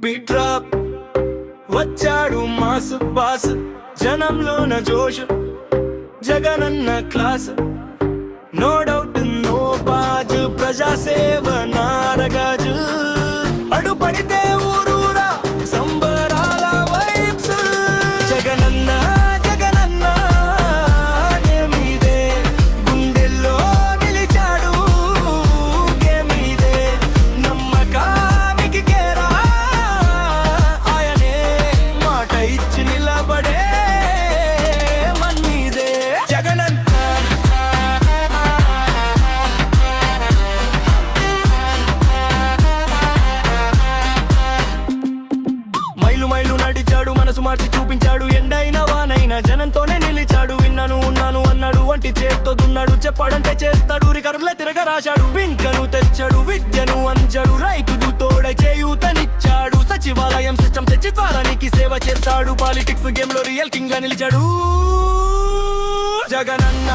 beat drop వచ్చాడు mass boss జనంలోన జోష్ జగనన్న క్లాస్ నో డౌట్ నో బాజ్ ప్రజాసేవ నారగాజు అడుపడితే ఊరూరా సంబరాల వైబ్స్ జగనన్న జగనన్న ఏమీదే గుండెల్లో నిలిచాడు ఏమీదే నమ్మకానికి కేరా ఆయనే మాట ఇచ్చి నిలబడే మన్నీదే జగనన్న మైలు మైలు నడిచాడు మనసు మార్చి చూపించాడు ఎండైనా వానైనా జనంతోనే నిలిచాడు విన్నాను ఉన్నాను అన్నాడు వంటి చేత్తో దున్నాడు చెప్పాడంటే చేస్తాడు రికర్లే తిరగ రాశాడు పింకను తెచ్చాడు విద్యను అంచాడు రైతులు తోడై చేయూతనిచ్చాడు సచివాలయం సిస్టమ్ తెచ్చి త్వరానికి సేవ చేస్తాడు పాలిటిక్స్ గేమ్ లో రియల్ కింగ్ గా నిలిచాడు జగనన్న